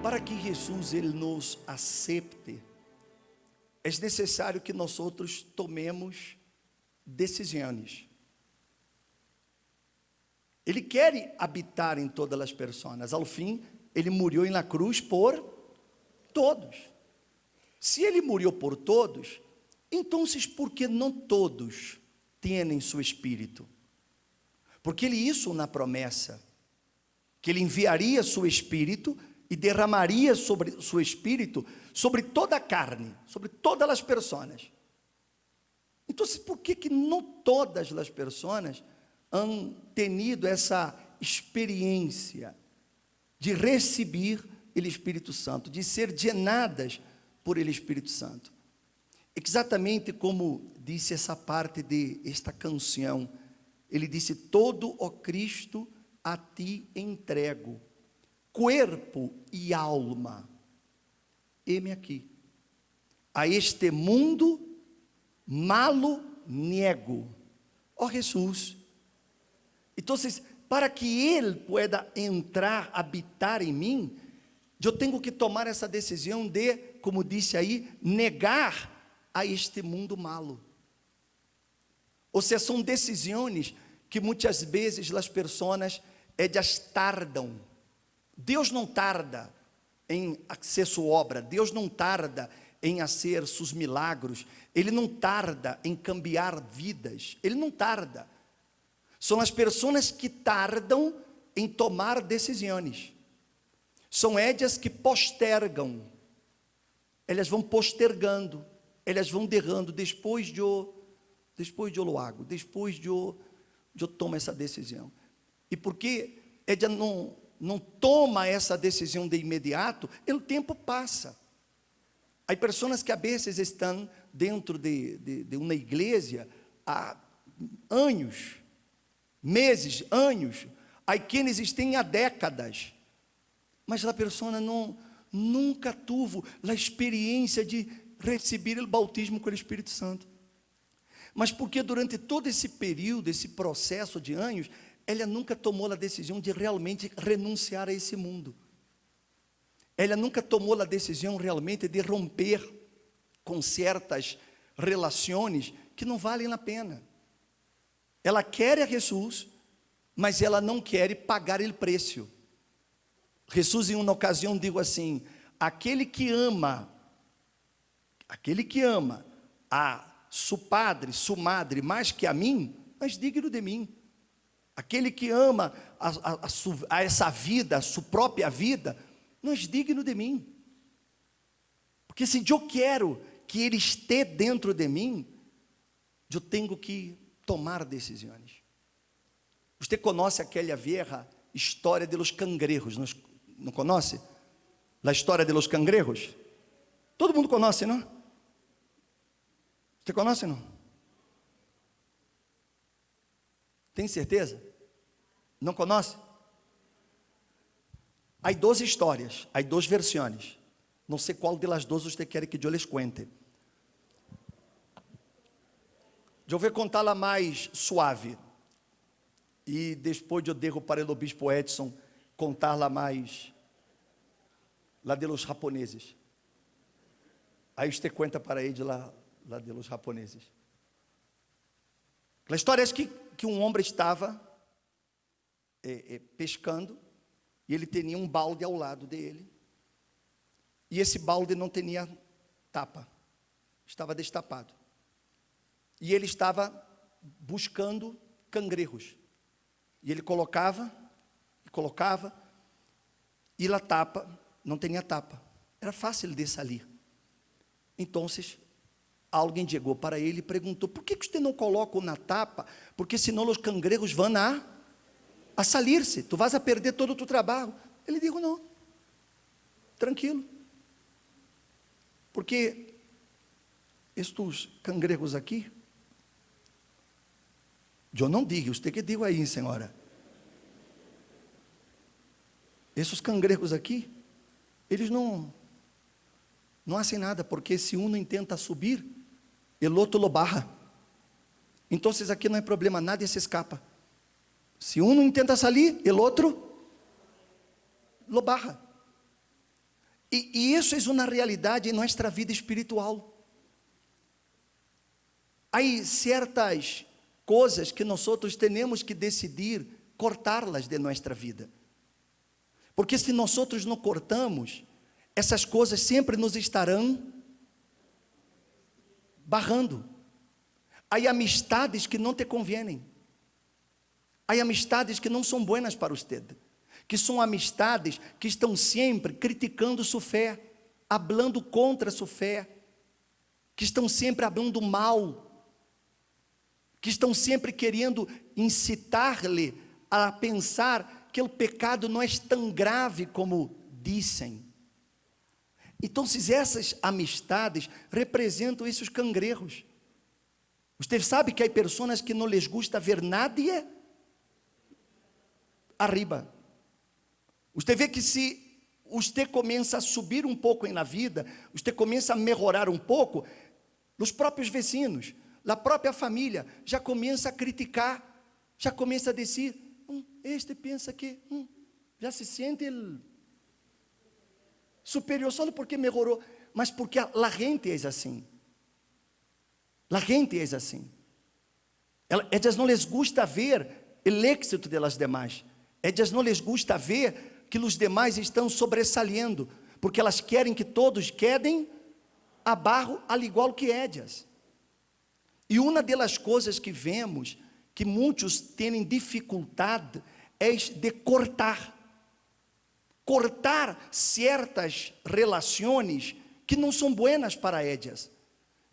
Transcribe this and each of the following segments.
Para que Jesus ele nos acepte, é necessário que nós outros tomemos decisões. Ele quer habitar em todas as pessoas. Ao fim, ele morreu na cruz por todos. Se ele morreu por todos, então por que não todos têm seu espírito? Porque ele hizo uma promessa, que ele enviaria seu espírito e derramaria sobre seu espírito, sobre toda a carne, sobre todas as pessoas. Então, por que não todas as pessoas han tenido essa experiência de receber o Espírito Santo, de ser llenadas por ele Espírito Santo? Exatamente como disse essa parte de esta canção, ele disse: todo o Cristo a ti entrego, corpo e alma, heme aqui, a este mundo malo nego, ó Jesus. Então, para que Ele pueda entrar, habitar em mim, eu tenho que tomar essa decisão de, como disse aí, negar a este mundo malo. Ou seja, são decisões que muitas vezes as pessoas elas tardam. Deus não tarda em fazer sua obra, Deus não tarda em fazer seus milagros, Ele não tarda em cambiar vidas, Ele não tarda. São as pessoas que tardam em tomar decisões, são elas que postergam, elas vão postergando, elas vão derrando, depois de eu lo hago, depois de eu tomo essa decisão. E porque ela não toma essa decisão de imediato, o tempo passa. Há pessoas que a vezes estão dentro de uma igreja há anos, meses, anos, há quienes estão há décadas, mas a pessoa nunca teve a experiência de receber o bautismo com o Espírito Santo. Mas porque durante todo esse período, esse processo de anos, ela nunca tomou a decisão de realmente renunciar a esse mundo. Ela nunca tomou a decisão realmente de romper com certas relações que não valem a pena. Ela quer a Jesus, mas ela não quer pagar o preço. Jesus em uma ocasião disse assim: aquele que ama a seu padre, sua madre, mais que a mim, mais digno de mim. Aquele que ama a essa vida, a sua própria vida, não é digno de mim. Porque se eu quero que ele esteja dentro de mim, eu tenho que tomar decisões. Você conhece aquela velha história de los cangrejos, não conhece? A história de los cangrejos? Todo mundo conhece, não? Você conhece, não? Tem certeza? Não conhece? Há 12 histórias, há 2 versões. Não sei qual delas 12 você quer que eu les cuente. Eu vou contá-la mais suave. E depois eu devo para o bispo Edson contar-la mais, lá de los japoneses. Aí você conta para ele lá de los japoneses. A história é que um homem estava pescando, e ele tinha um balde ao lado dele, e esse balde não tinha tapa, estava destapado, e ele estava buscando cangrejos, e ele colocava, e a tapa não tinha tapa, era fácil de sair. Então alguém chegou para ele e perguntou: por que você não coloca na tapa? Porque senão os cangrejos vão a salir-se, tu vas a perder todo o teu trabalho. Ele disse: não, tranquilo, porque estes cangrejos aqui, eu não digo, você que digo aí, senhora, esses cangrejos aqui, eles não fazem nada, porque se um não tenta subir, o outro lo barra. Então aqui não é problema, nada se escapa. Se um não tenta sair, o outro lo barra. E isso é uma realidade em nossa vida espiritual. Há certas coisas que nós temos que decidir cortá-las de nossa vida. Porque se nós não cortamos, essas coisas sempre nos estarão barrando. Há amistades que não te convêm. Há amistades que não são buenas para você. Que são amistades que estão sempre criticando sua fé, falando contra sua fé, que estão sempre falando mal, que estão sempre querendo incitar-lhe a pensar que o pecado não é tão grave como dizem. Então, essas amistades representam esses cangrejos. Você sabe que há pessoas que não les gusta ver nadie arriba. Você vê que se você começa a subir um pouco na vida, você começa a melhorar um pouco, os próprios vizinhos, a própria família, já começa a criticar, já começa a dizer, este pensa que, já se sente superior só porque melhorou, mas porque a gente é assim. A gente é assim. Elas não les gusta ver o êxito das demais. Elas não les gusta ver que os demais estão sobressalendo, porque elas querem que todos quedem abaixo, al igual que elas. E uma das coisas que vemos, que muitos têm dificuldade, é de cortar certas relações que não são buenas para elas,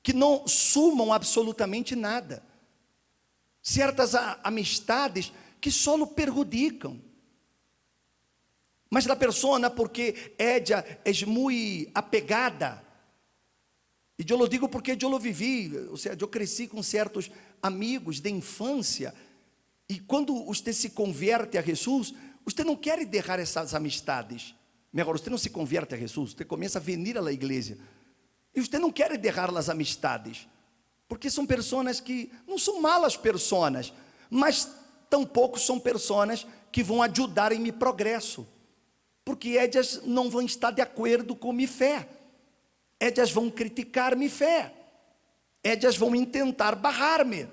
que não sumam absolutamente nada, certas amistades que só o prejudicam. Mas a pessoa, porque ella é muito apegada, e eu lo digo porque eu lo vivi, ou seja, eu cresci com certos amigos de infância, e quando você se converte a Jesus, você não quer deixar essas amistades. Melhor, você não se converte a Jesus, você começa a vir à igreja, e você não quer deixar as amistades, porque são pessoas que não são malas pessoas, mas tampouco são pessoas que vão ajudar em meu progresso, porque elas não vão estar de acordo com minha fé, elas vão criticar minha fé, elas vão tentar barrar-me.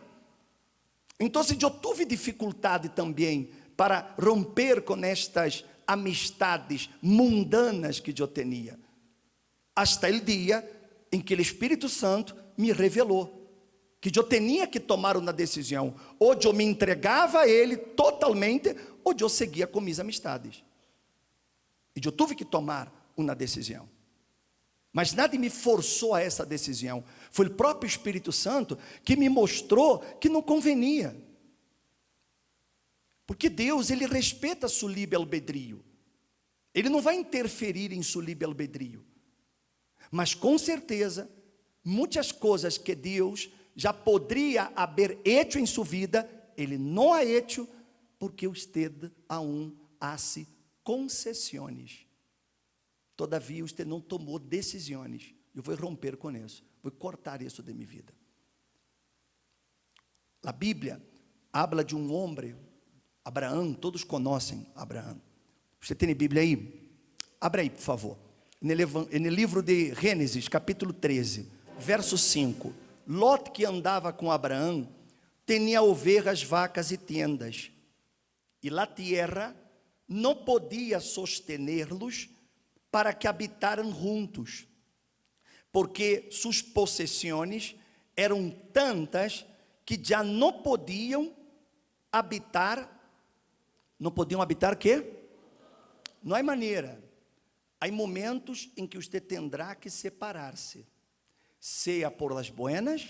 Então, eu tive dificuldade também para romper com estas amistades mundanas que eu tinha, hasta o dia em que o Espírito Santo me revelou que eu tinha que tomar uma decisão, ou eu me entregava a Ele totalmente, ou eu seguia com minhas amistades. E eu tive que tomar uma decisão, mas nada me forçou a essa decisão, foi o próprio Espírito Santo que me mostrou que não convenia, porque Deus, Ele respeita seu livre-albedrio, Ele não vai interferir em seu livre-albedrio, mas com certeza, muitas coisas que Deus já poderia haver hecho em sua vida, Ele não ha hecho, porque usted aún hace concessões. Todavia, você não tomou decisões. Eu vou romper com isso, vou cortar isso de minha vida. A Bíblia habla de um homem, Abraão, todos conhecem Abraão. Você tem a Bíblia aí? Abra aí, por favor. No livro de Gênesis, capítulo 13, verso 5. Lot, que andava com Abraão, tinha ovelhas, vacas e tendas, e a terra não podia sostener-los para que habitaram juntos, porque suas possessões eram tantas que já não podiam habitar. Não podiam habitar quê? Não há maneira. Há momentos em que você terá que separar-se, seja por las buenas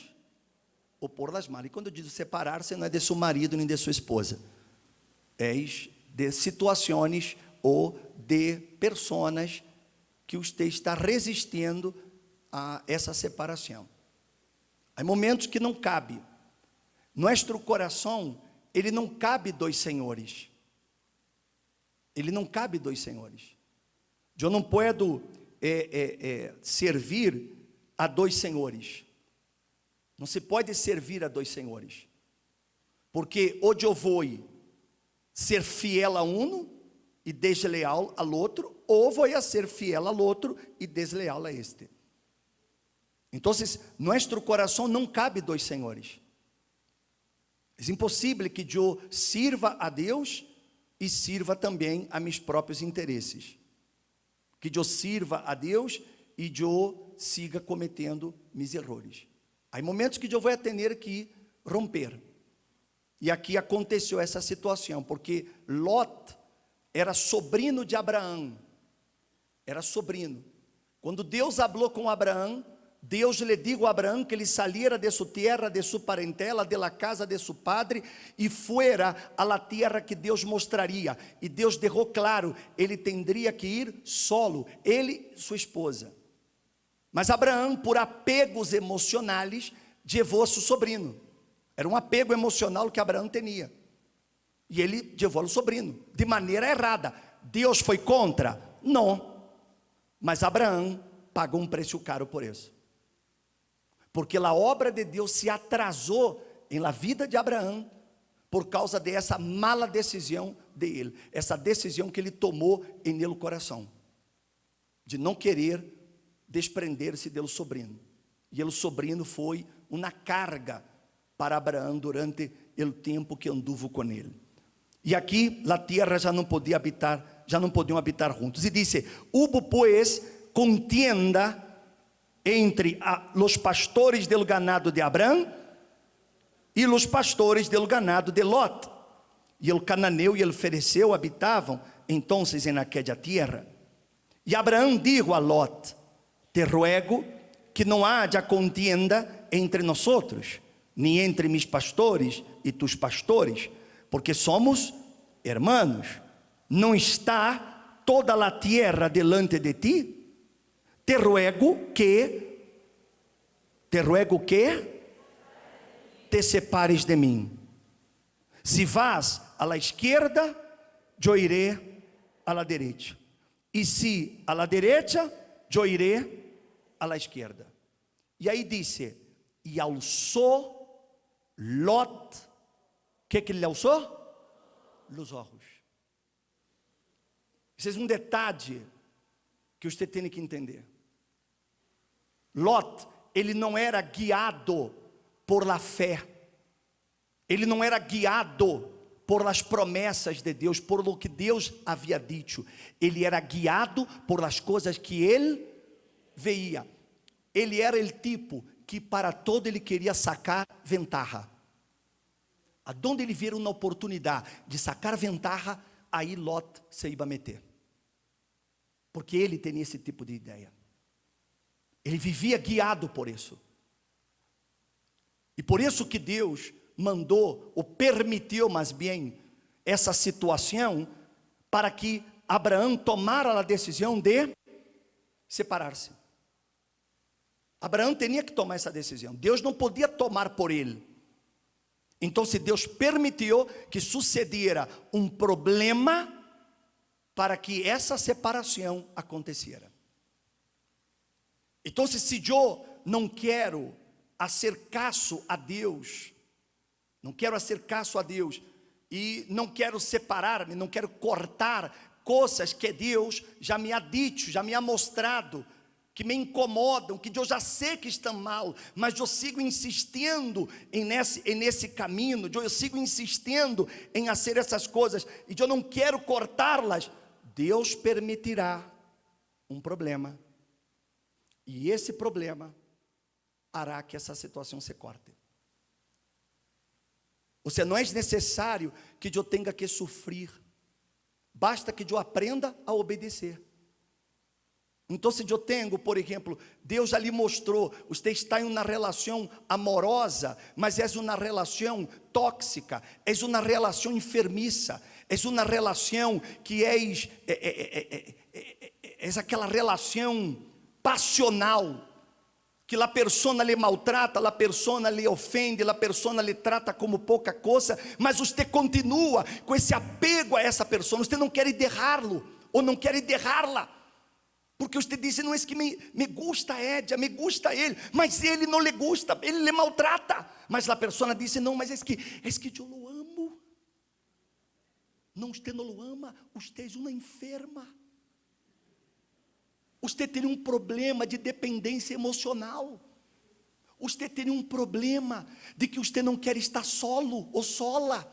ou por las malas. E quando eu digo separar-se, não é de seu marido nem de sua esposa, é de situações ou de pessoas que você está resistindo a essa separação. Há momentos que não cabe. Nosso coração, ele não cabe dois senhores. Ele não cabe dois senhores. Eu não posso servir a dois senhores. Não se pode servir a dois senhores. Porque ou eu vou ser fiel a um, e desleal al outro, ou vou a ser fiel al outro e desleal a este. Então, nosso coração não cabe dois senhores. É impossível que eu sirva a Deus e sirva também a meus próprios interesses. Que eu sirva a Deus e eu siga cometendo meus erros. Há momentos que eu vou ter que romper. E aqui aconteceu essa situação, porque Lot era sobrinho de Abraão. Era sobrinho. Quando Deus falou com Abraão, Deus lhe dijo a Abraão que ele saliera de sua terra, de sua parentela, de la casa de seu padre, e fuera a la terra que Deus mostraria. E Deus deixou claro, ele teria que ir solo, ele e sua esposa. Mas Abraão, por apegos emocionais, levou a seu sobrinho. Era um apego emocional que Abraão tinha. E ele levou o sobrinho, de maneira errada. Deus foi contra? Não. Mas Abraão pagou um preço caro por isso. Porque a obra de Deus se atrasou em la vida de Abraão por causa dessa mala decisão de ele, essa decisão que ele tomou em ele coração, de não querer desprender-se do sobrinho. E o sobrinho foi uma carga para Abraão durante o tempo que anduvo com ele. E aqui a terra já não podia habitar, já não podiam habitar juntos. E disse: hubo pues contienda entre os pastores del ganado de Abrão e os pastores del ganado de Lot. E o cananeu e o ferezeu habitavam então em aquela terra. E Abraão dijo a Lot: te ruego que não haja contienda entre nós outros, nem entre mis pastores e tus pastores, porque somos hermanos. Não está toda a terra delante de ti? Te ruego que te separes de mim. Se vas a la esquerda, eu iré a la derecha. E se a la derecha, eu iré a la esquerda. E aí disse: e alçou Lot. O que ele alçou? Os olhos. Esse é um detalhe que você tem que entender. Lot, ele não era guiado por la fé. Ele não era guiado por las promessas de Deus, por lo que Deus havia dito. Ele era guiado por las coisas que ele veia. Ele era o tipo que para todo ele queria sacar ventaja. Aonde ele vira uma oportunidade de sacar ventaja, aí Lot se ia meter. Porque ele tinha esse tipo de ideia. Ele vivia guiado por isso. E por isso que Deus mandou, ou permitiu mais bem, essa situação, para que Abraão tomara a decisão de separar-se. Abraão tinha que tomar essa decisão. Deus não podia tomar por ele. Então, se Deus permitiu que sucediera um problema para que essa separação acontecera. Então, se eu não quero fazer caso a Deus, e não quero separar-me, não quero cortar coisas que Deus já me ha dito, já me ha mostrado, que me incomodam, que eu já sei que estão mal, mas eu sigo insistindo nesse caminho, eu sigo insistindo em fazer essas coisas, e eu não quero cortá-las. Deus permitirá um problema, e esse problema hará que essa situação se corte. Ou seja, não é necessário que eu tenha que sofrer, basta que eu aprenda a obedecer. Então, se eu tenho, por exemplo, Deus já lhe mostrou, você está em uma relação amorosa, mas é uma relação tóxica, é uma relação enfermiça, é uma relação que é aquela relação passional, que a pessoa lhe maltrata, a pessoa lhe ofende, a pessoa lhe trata como pouca coisa, mas você continua com esse apego a essa pessoa, você não quer deixá-lo, ou não quer deixá-la, porque você diz: não é que me gusta ella, me gusta ele, mas ele não lhe gusta, ele lhe maltrata, mas a pessoa diz: não, mas é que eu lo amo, Não, usted não lo ama, usted é uma enferma. Usted tem um problema de dependência emocional. Usted tem um problema de que usted não quer estar solo ou sola.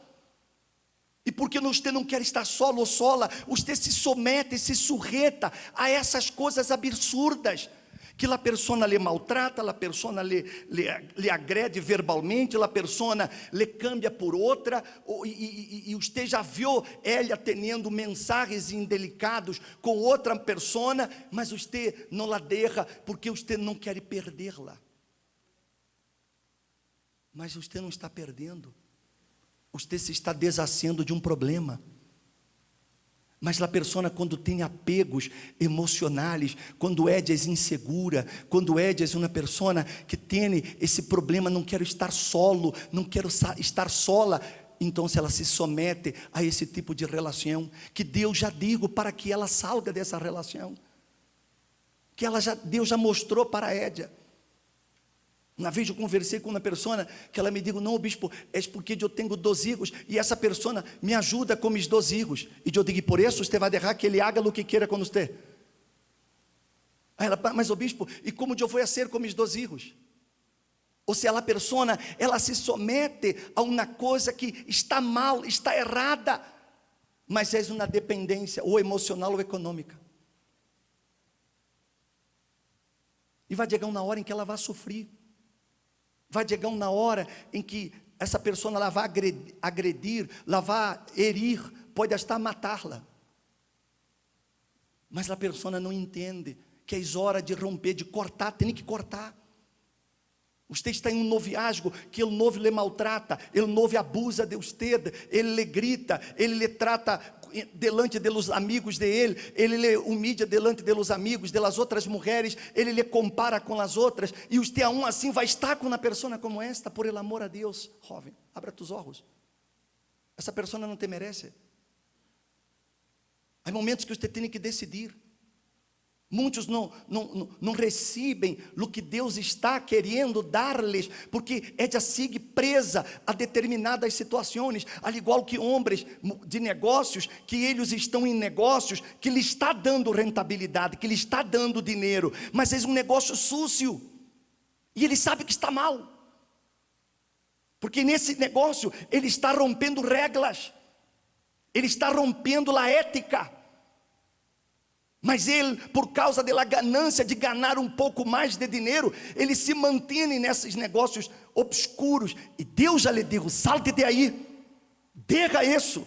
E porque usted não quer estar solo ou sola, usted se somete, se sujeta a essas coisas absurdas. Que a pessoa lhe maltrata, a pessoa lhe agrede verbalmente, a pessoa lhe cambia por outra, e você já viu ela tendo mensagens indelicados com outra pessoa, mas você não la deixa, porque você não quer perdê-la. Mas você não está perdendo, você se está deshaciendo de um problema. Mas a pessoa, quando tem apegos emocionais, quando é insegura, quando é uma pessoa que tem esse problema, não quero estar solo, não quero estar sola, então ela se somete a esse tipo de relação, que Deus já digo para que ela salga dessa relação, que Deus já mostrou para ela. Uma vez eu conversei com uma pessoa que ela me disse: não, bispo, é porque eu tenho 2 filhos e essa pessoa me ajuda com meus 2 filhos. E eu digo: por isso você vai deixar que ele haga o que queira com você? Aí ela: mas o bispo, e como eu vou fazer com meus 2 filhos? Ou seja, a pessoa, ela se somete a uma coisa que está mal, está errada, mas é uma dependência, ou emocional ou econômica. E vai chegar uma hora em que ela vai sofrer. Vai chegar uma hora em que essa pessoa ela vai agredir, ela vai herir, pode até matá-la. Mas a pessoa não entende que é hora de romper, de cortar, tem que cortar. Você está em um noviazgo que o noivo lhe maltrata, o noivo abusa de você, ele lhe grita, ele lhe trata delante dos amigos de ele lhe humilha delante dos amigos, das outras mulheres, ele lhe compara com as outras, e você aún assim vai estar com uma pessoa como esta, por el amor a Deus, jovem, abra tus olhos, essa pessoa não te merece. Há momentos que você tem que decidir. Muitos não recebem o que Deus está querendo dar-lhes, porque ela sigue presa a determinadas situações, al igual que homens de negócios, que eles estão em negócios, que lhe está dando rentabilidade, que lhe está dando dinheiro, mas é um negócio sucio, e ele sabe que está mal, porque nesse negócio ele está rompendo regras, ele está rompendo a ética. Mas ele, por causa da ganância de ganhar um pouco mais de dinheiro, ele se mantém nesses negócios obscuros. E Deus já lhe disse: salte de aí, deixa isso.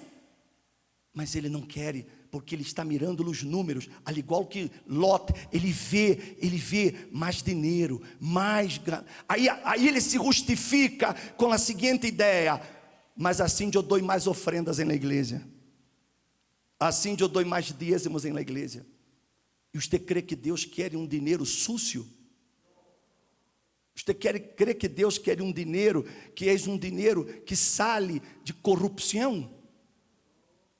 Mas ele não quer, porque ele está mirando os números, al igual que Lot, ele vê mais dinheiro, aí ele se justifica com a seguinte ideia: mas assim eu dou mais ofrendas na igreja, assim eu dou mais dízimos na igreja. E você crê que Deus quer um dinheiro sucio? Você crê que Deus quer um dinheiro que é um dinheiro que sai de corrupção?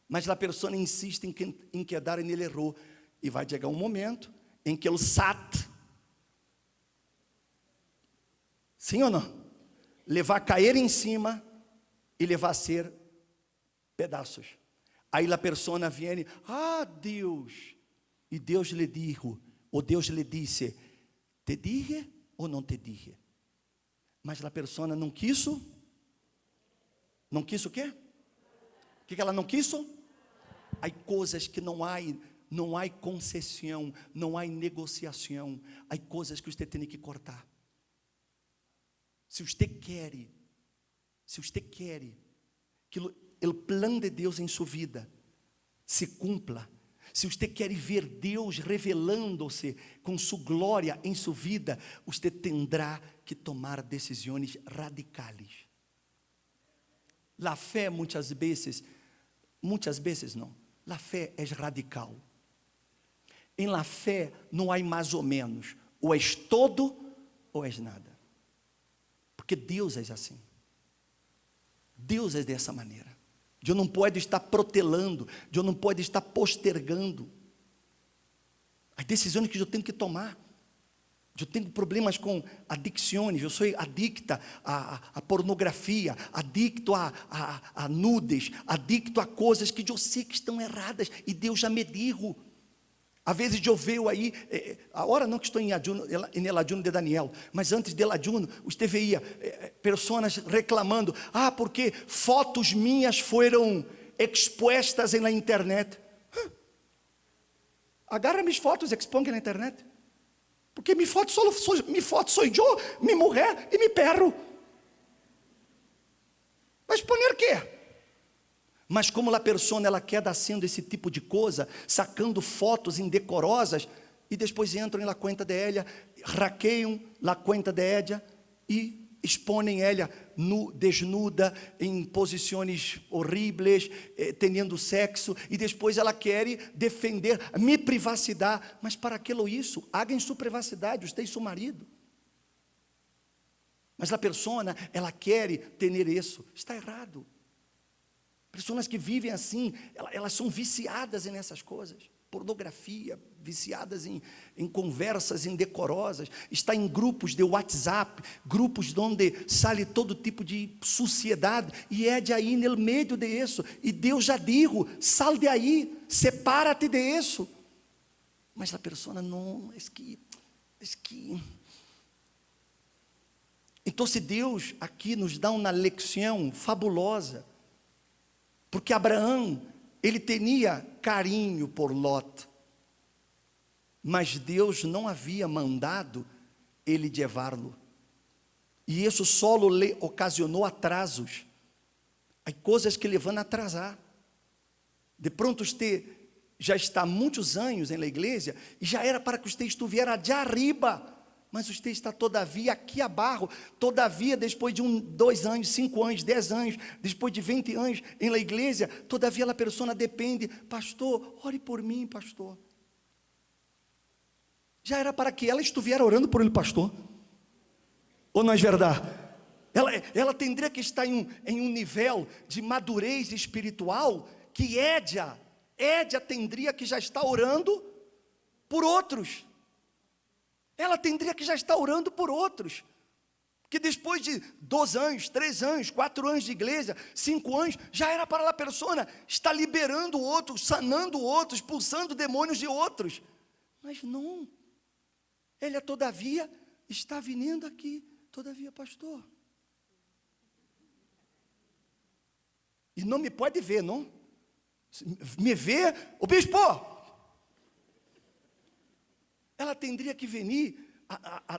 Mas a pessoa insiste em quedar nele errou. E vai chegar um momento em que o SAT, sim ou não? Ele vai cair em cima e ele vai ser pedaços. Aí a pessoa vem: Deus. E Deus lhe dijo, ou Deus lhe disse: te dije ou não te dije? Mas a pessoa não quis. Não quis o quê? O que ela não quis? Há coisas que não há concessão, não há negociação. Há coisas que você tem que cortar. Se você quer que o plano de Deus em sua vida se cumpla, se você quer ver Deus revelando-se com sua glória em sua vida, você terá que tomar decisões radicais. A fé muitas vezes não, a fé é radical. Em la fé não há mais ou menos, ou és todo ou és nada, porque Deus é assim, Deus é dessa maneira. Eu não pode estar protelando, eu não pode estar postergando as decisões que eu tenho que tomar. Eu tenho problemas com adicções, eu sou adicta à pornografia, adicto a nudes, adicto a coisas que eu sei que estão erradas, e Deus já me dijo. Às vezes eu vejo aí, agora não que estou em el ayuno de Daniel, mas antes del ayuno, você veia pessoas reclamando, porque fotos minhas foram expostas na internet. Agarra minhas fotos e exponga na internet. Porque minha foto sou eu, minha mulher e meu perro. Mas poner quê? Mas como a pessoa ela quer dar sendo esse tipo de coisa, sacando fotos indecorosas, e depois entram na conta de ela, hackeiam a conta de ela e exponem ela desnuda, em posições horríveis, tendo sexo, e depois ela quer defender a minha privacidade. Mas para aquilo isso? Haga em sua privacidade, você e seu marido. Mas a pessoa, ela quer ter isso. Está errado. Pessoas que vivem assim, elas são viciadas nessas coisas. Pornografia, viciadas em conversas indecorosas, está em grupos de WhatsApp, grupos onde sai todo tipo de sociedade, e de aí no meio de isso, e Deus já dijo, sal de aí, separa-te de isso. Mas a pessoa não, é que... Então se Deus aqui nos dá uma lição fabulosa, porque Abraão, ele tinha carinho por Lot, mas Deus não havia mandado ele levá-lo, e isso só lhe ocasionou atrasos. Há coisas que lhe vão atrasar. De pronto você já está há muitos anos na igreja, e já era para que você estivesse de arriba, mas você está todavia aqui abaixo. Todavia, depois de 2 anos, 5 anos, 10 anos, depois de 20 anos em la igreja, todavia a pessoa depende, pastor, ore por mim, pastor. Já era para que ela estivesse orando por ele, pastor. Ou não é verdade? Ela teria que estar em um nível de madurez espiritual, que Édia teria que já estar orando por outros. Ela teria que já estar orando por outros, que depois de 2 anos, 3 anos, 4 anos de igreja, 5 anos, já era para a pessoa estar liberando outros, sanando outros, expulsando demônios de outros. Mas não, ela todavia está vindo aqui, todavia, pastor. E não me pode ver, não? Me vê, o bispo. Ela teria que vir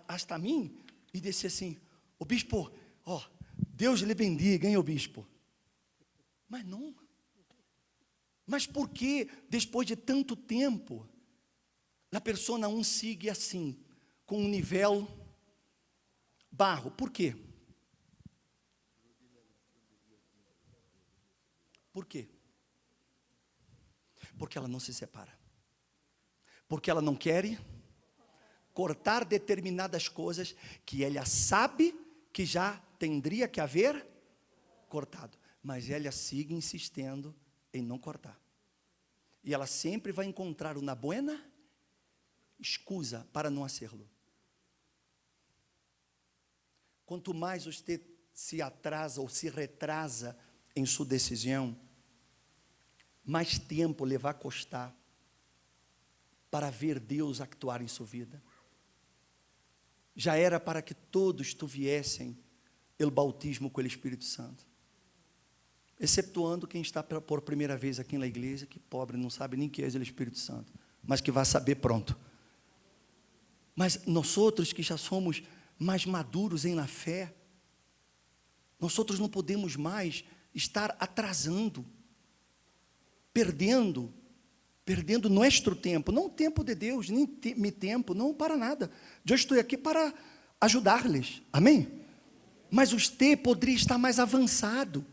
hasta mim e dizer assim, o bispo, Deus lhe bendiga, hein, o bispo. Mas não. Mas por que, depois de tanto tempo, a pessoa não sigue assim, com um nível barro? Por quê? Por quê? Porque ela não se separa. Porque ela não quer cortar determinadas coisas que ela sabe que já teria que haver cortado, mas ela sigue insistindo em não cortar, e ela sempre vai encontrar uma boa excusa para não fazê-lo. Quanto mais você se atrasa ou se retrasa em sua decisão, mais tempo lhe vai custar para ver Deus actuar em sua vida. Já era para que todos tivessem o bautismo com o Espírito Santo, excetuando quem está por primeira vez aqui na igreja, que pobre, não sabe nem que é o Espírito Santo, mas que vai saber pronto. Mas nós outros que já somos mais maduros em la fé, nós outros não podemos mais estar atrasando, perdendo nosso tempo, não o tempo de Deus, nem meu tempo, não para nada. Eu estou aqui para ajudar-lhes, amém? Mas você poderia estar mais avançado,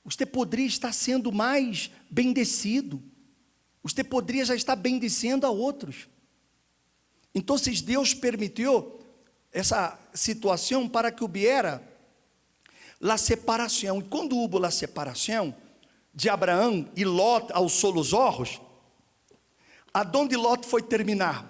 você poderia estar sendo mais bendecido, você poderia já estar bendecendo a outros. Então, Deus permitiu essa situação para que houvesse a separação. E quando houve a separação de Abraão e Lot aos Soluzorros, aonde Lot foi terminar?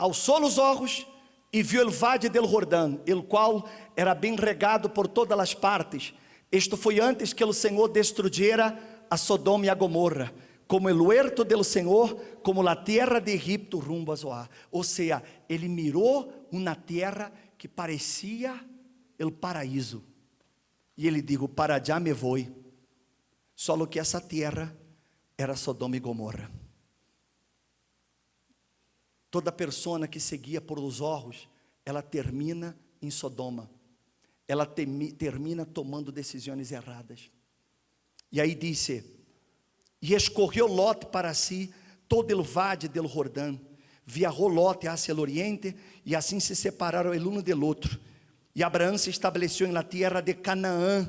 alçou os olhos e viu o vade del Jordão, el qual era bem regado por todas as partes. Isto foi antes que o Senhor destruyera a Sodoma e a Gomorra, como el huerto del Senhor, como a terra de Egipto rumbo a Zoar. Ou seja, ele mirou uma terra que parecia el paraíso. E ele dijo, para allá me voy. Só que essa terra era Sodoma e Gomorra. Toda pessoa que seguia por os olhos, ela termina em Sodoma. Ela termina tomando decisões erradas. E aí disse, e escorreu Lot para si todo o vade del Jordão. Viajou Lot hacia el oriente, e assim se separaram el uno del outro. E Abraão se estabeleceu na terra de Canaã,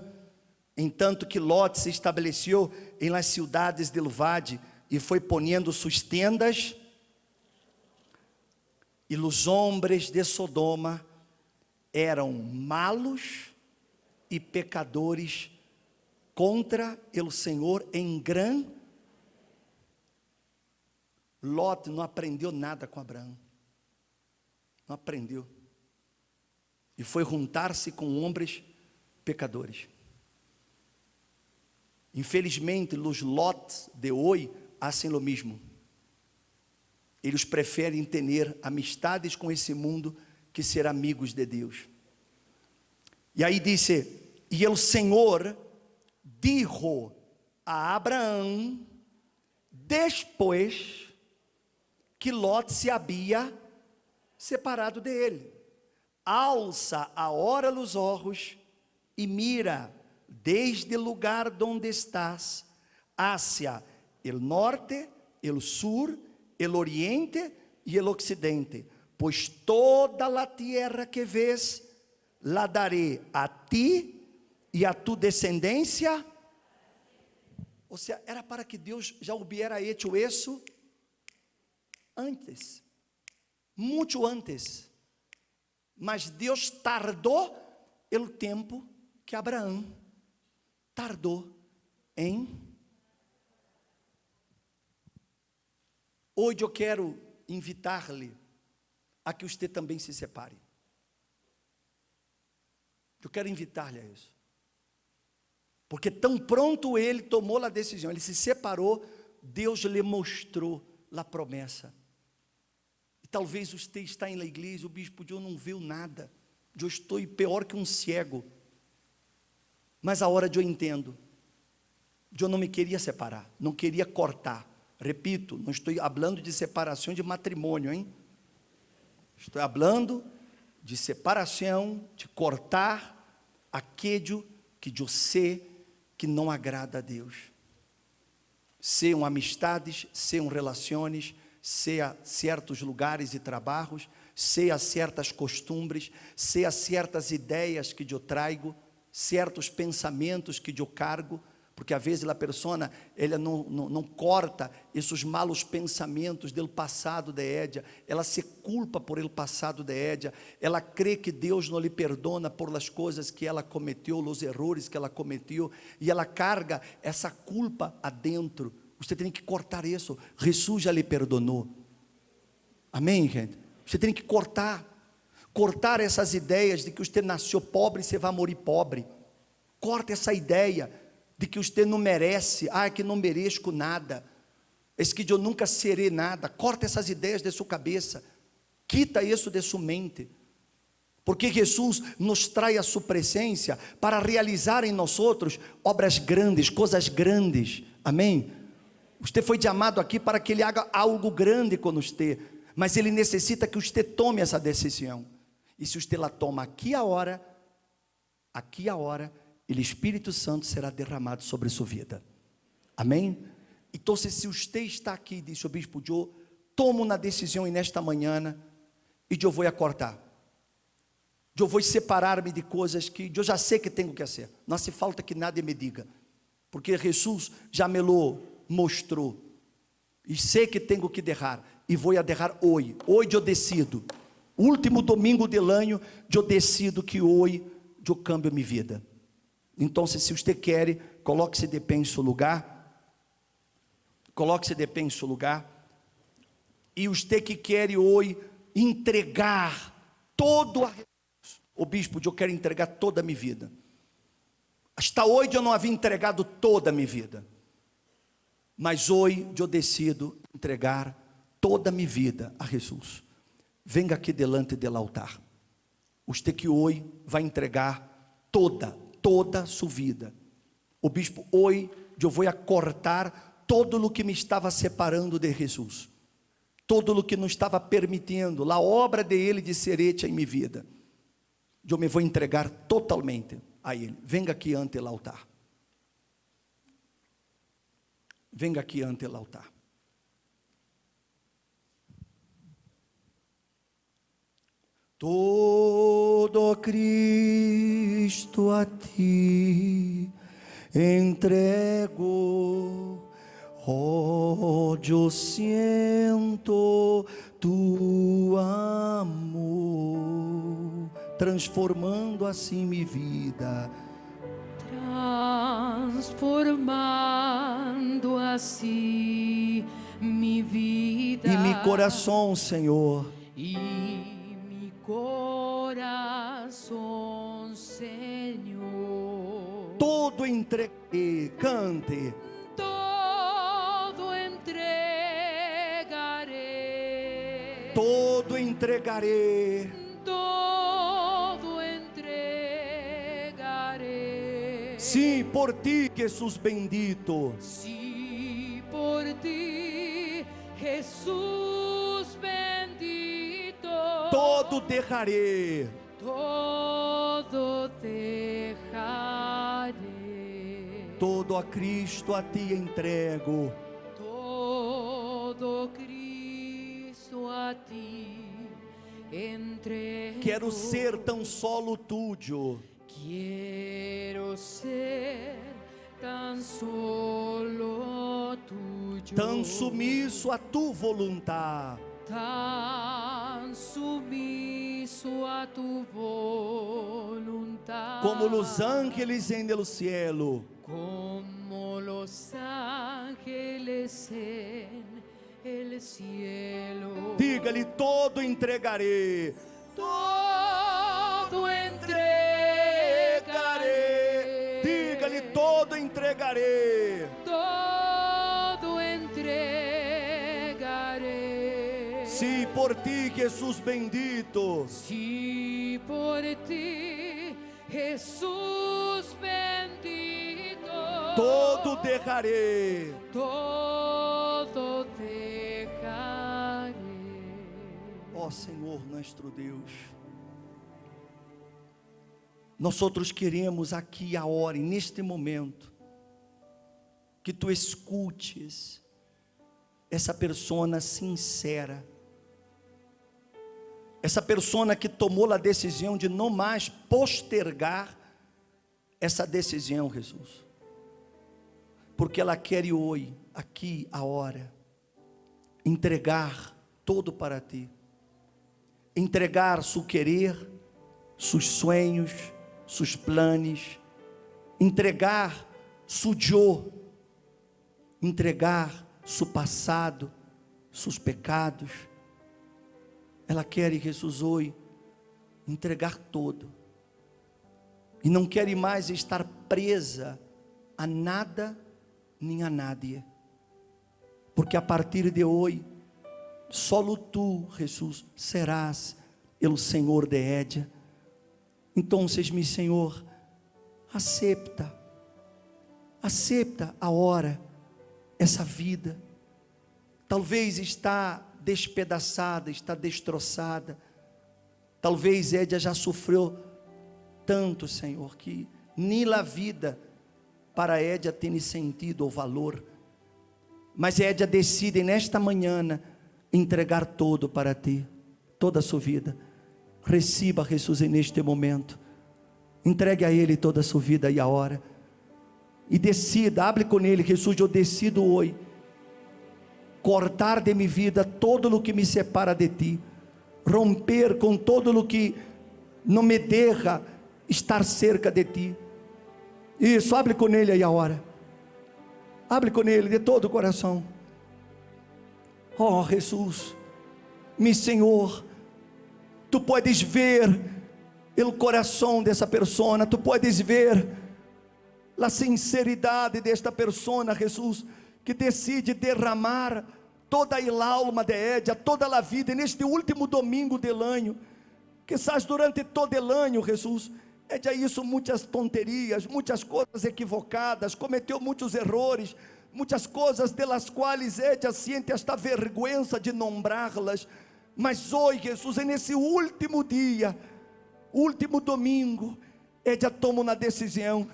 entanto que Lot se estabeleceu em las cidades del vade, e foi poniendo suas tendas. E os homens de Sodoma eram malos e pecadores contra o Senhor em grande. Lot não aprendeu nada com Abraão. Não aprendeu. E foi juntar-se com homens pecadores. Infelizmente, os Lot de hoje fazem o mesmo. Eles preferem ter amistades com esse mundo que ser amigos de Deus. E aí disse, e o Senhor dijo a Abraão, depois que Lot se havia separado dele, alça agora os olhos e mira desde o lugar donde estás, hacia el norte, el sur, el oriente e el occidente, pois toda a terra que vês, la daré a ti e a tu descendência. Ou seja, era para que Deus já hubiera hecho isso antes, muito antes, mas Deus tardou o tempo que Abraão tardou em. Hoje eu quero invitar-lhe a que você também se separe. Eu quero invitar-lhe a isso. Porque tão pronto ele tomou a decisão, ele se separou, Deus lhe mostrou a promessa. E talvez você está na igreja, o bispo, eu não viu nada, eu estou pior que um cego. Mas a hora eu entendo, eu não me queria separar, não queria cortar. Repito, não estou falando de separação de matrimônio, hein? Estou falando de separação, de cortar aquilo que eu sei que não agrada a Deus. Sejam amistades, sejam relações, seja certos lugares e trabalhos, seja certas costumes, seja certas ideias que eu trago, certos pensamentos que eu cargo, porque às vezes a pessoa ela não corta esses malos pensamentos do passado de Édia, ela se culpa por el passado de Édia, ela crê que Deus não lhe perdona por as coisas que ela cometeu, os erros que ela cometeu, e ela carga essa culpa adentro. Você tem que cortar isso. Jesus já lhe perdonou. Amém, gente? Você tem que cortar essas ideias de que você nasceu pobre e você vai morrer pobre. Corta essa ideia de que você não merece, que não mereço nada, é que eu nunca serei nada. Corta essas ideias de sua cabeça, quita isso de sua mente, porque Jesus nos traz a sua presença para realizar em nós outros obras grandes, coisas grandes, amém? Você foi chamado aqui para que Ele haga algo grande com você, mas Ele necessita que você tome essa decisão, e se você la toma aqui a hora, o Espírito Santo será derramado sobre sua vida, amém? Então, se você está aqui, disse o bispo, eu tomo uma decisão nesta manhã, e eu vou cortar, eu vou separar-me de coisas que eu já sei que tenho que fazer, não hace falta que nada me diga, porque Jesus já me lo mostrou, e sei que tenho que deixar, e vou deixar hoje eu decido, último domingo do ano, eu decido que hoje eu cambio minha vida. Então, se você quer, coloque-se de pé em seu lugar. Coloque-se de pé em seu lugar. E você que quer hoje entregar todo a Jesus. O bispo, eu quero entregar toda a minha vida. Hasta hoje eu não havia entregado toda a minha vida, mas hoje eu decido entregar toda a minha vida a Jesus. Venga aqui delante do altar. Você que hoje vai entregar toda a sua vida. O bispo, hoje eu vou cortar todo o que me estava separando de Jesus, todo o que não estava permitindo a obra de Ele de ser hecha em minha vida. Eu me vou entregar totalmente a Ele. Venga aqui ante o altar. Venga aqui ante o altar. Todo Cristo a ti entrego, eu sinto tu amor, transformando assim minha vida, transformando assim minha vida e meu coração, Senhor, e meu coração, Senhor, todo entreguei, cante, todo entregarei, todo entregarei, todo entregarei. sim, por ti, Jesus bendito, Sí, por ti, Jesús bendito, todo derrarei, todo dejaré, todo a Cristo a ti entrego. todo Cristo a ti entrego. Quero ser tão solo tuyo, Quiero ser tan solo tuyo, tão sumisso a tu voluntad, tan sumiso a tu voluntad, como los ángeles en el cielo, como los ángeles en el cielo. diga-lhe todo entregarei, Todo entregaré, diga-lhe todo entregarei, todo entregaré. sim, por ti, Jesus bendito, Sí, por ti, Jesús bendito, todo derrarei, todo dejaré. ó Senhor nosso Deus, nós outros queremos aqui a hora, e neste momento, que tu escutes essa persona sincera, essa persona que tomou a decisão de não mais postergar essa decisão, Jesus, porque ela quer hoje, aqui, a hora, entregar todo para ti, entregar seu querer, seus sonhos, seus planos, entregar seu eu, entregar seu passado, seus pecados. Ela quer, Jesus, hoje, entregar todo, e não quer mais estar presa a nada, nem a nadie, porque a partir de hoje, solo tu, Jesus, serás o Senhor de Édia. Então, meu Senhor, acepta agora essa vida, talvez está despedaçada, está destroçada, talvez Édia já sofreu tanto, Senhor, que nem a vida para Édia tem sentido ou valor, mas Édia decide nesta manhã entregar todo para ti, toda a sua vida. Receba Jesus neste momento, entregue a Ele toda a sua vida e a hora, e decida, hable com Ele. Jesus, eu decido hoje cortar de minha vida todo o que me separa de ti, romper com todo o que não me deixa estar cerca de ti. Isso, hable com Ele aí a hora, hable com Ele de todo o coração. Oh Jesus, meu Senhor, tu puedes ver o coração dessa persona, tu puedes ver a sinceridade desta persona, Jesus, que decide derramar toda a alma de ella, toda a vida, neste último domingo del año, quizás durante todo el año, Jesus, ella hizo muitas tonterias, muitas coisas equivocadas, cometeu muitos errores, muitas coisas de las quais ella siente esta vergüenza de nombrá-las, mas hoje, Jesus, nesse último dia, último domingo, ella toma uma decisão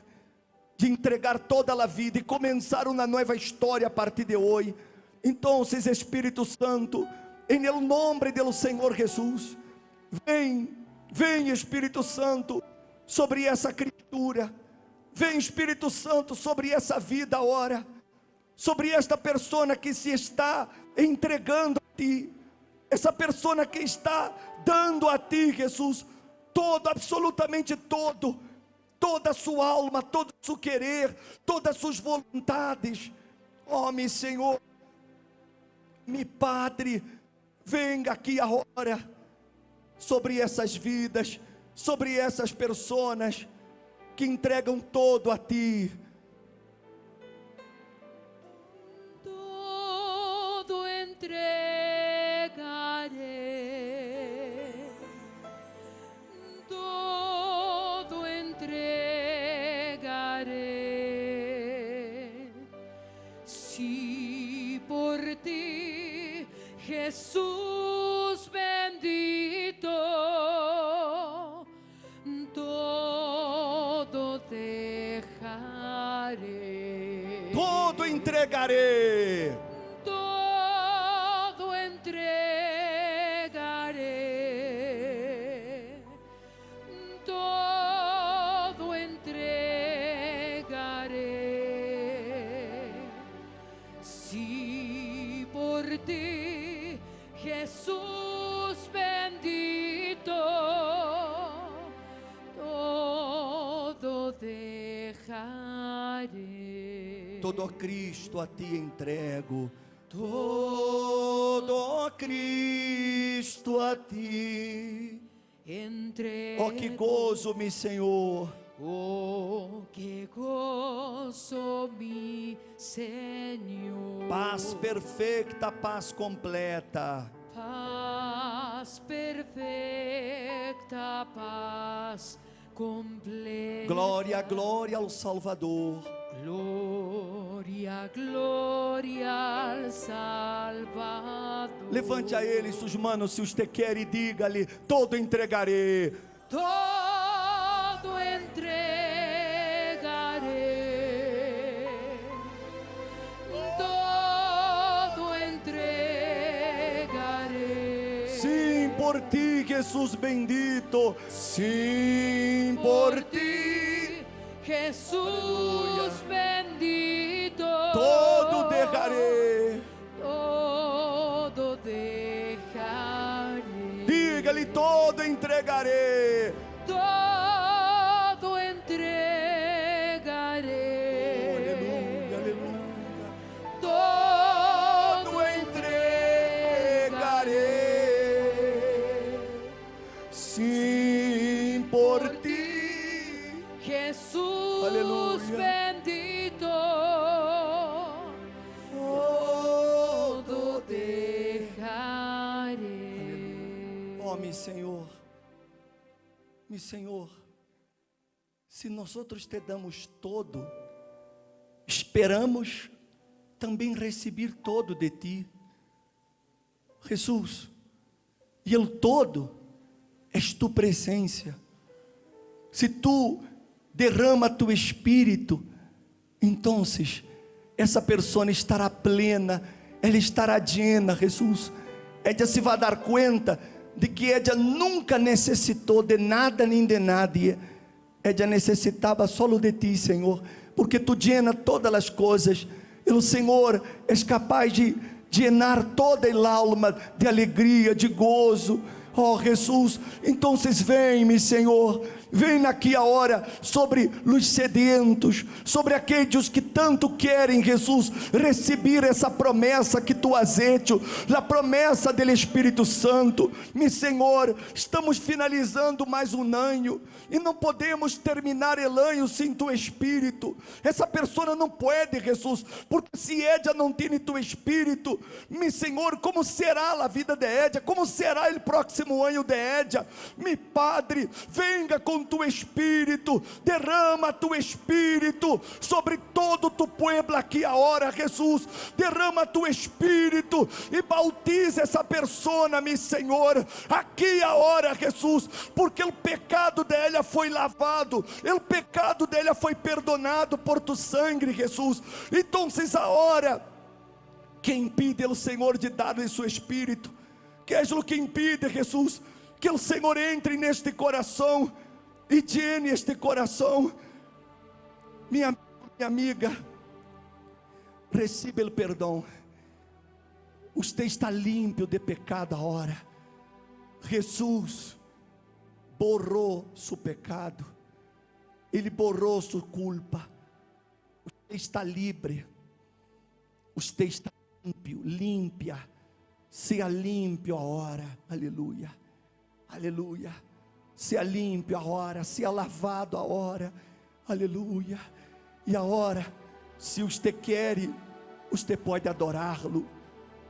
de entregar toda a vida e começar uma nova história a partir de hoje. Então, Espírito Santo, em nome do Senhor Jesus, vem Espírito Santo sobre essa criatura, vem Espírito Santo sobre essa vida agora, sobre esta persona que se está entregando a Ti, essa persona que está dando a Ti, Jesus, todo, absolutamente todo, toda a sua alma, todo o seu querer, todas as suas vontades. Oh, meu Senhor, meu Padre, venha aqui agora sobre essas vidas, sobre essas pessoas que entregam todo a Ti. Todo entregaré, todo entregaré, si por Ti, Jesús bendito, todo dejaré. Todo entregaré. Todo entregaré. Todo entregaré. Si por Ti, Jesús bendito, todo dejaré. Todo Cristo a Ti entrego, todo Cristo a Ti. Entrego. Oh, que gozo, meu Senhor. Oh, que gozo, mi Senhor. Paz perfeita, paz completa. Paz perfeita, paz completa. Glória, glória ao Salvador. Glória, glória al Salvador. Levante a Ele suas manos, se você quer, e diga-lhe: todo entregarei. Todo entregaré. Todo entregaré. Sim, por Ti, Jesus bendito. Sim, por Ti, Jesús bendito. todo dejarei. Todo dejaré. Diga-lhe: todo entregarei. Todo entregaré. Aleluia, aleluia. Todo Entregarei. Sim, por Ti. Jesús Aleluya. bendito, todo dejaré. Oh, meu Senhor, se nós te damos todo, esperamos também receber todo de Ti, Jesus, e o todo é Tu presença. Se Tu derrama Tu Espírito, então essa pessoa estará plena, ela estará llena, Jesus. Ela se vai dar conta de que ela nunca necessitou de nada nem de nadie. Ela necessitava só de Ti, Senhor, porque Tu llena todas as coisas. E o Senhor é capaz de llenar toda a alma de alegria, de gozo, Oh Jesus, então vem-me, Senhor, vem aqui a hora sobre os sedentos, sobre aqueles que tanto querem, Jesus, receber essa promessa que tu has hecho, a promessa do Espírito Santo. Mi Senhor, estamos finalizando mais um ano e não podemos terminar el ano sem tu Espírito. Essa pessoa não pode, Jesus, porque se ella não tem tu Espírito, mi Senhor, como será a vida de ella? Como será o próximo ano de ella? Mi Padre, venga com tu Espírito, derrama tu Espírito sobre todo tu pueblo aqui agora, Jesus. Derrama tu Espírito e bautiza essa pessoa, mi Senhor, aqui agora, Jesus, porque o pecado dela foi lavado, o pecado dela foi perdonado por tu sangue, Jesus. Então, agora, que impide o Senhor de dar o seu Espírito? Que é o que impide, Jesus, que o Senhor entre neste coração e llene este coração? Minha amiga, receba o perdão. Você está limpo de pecado agora. Jesus borrou seu pecado, Ele borrou sua culpa. Você está livre, você está limpo, limpia. Seja limpo agora, aleluia, aleluia. Seja limpo agora, seja lavado agora, aleluia. E agora, se você quer, você pode adorá-lo,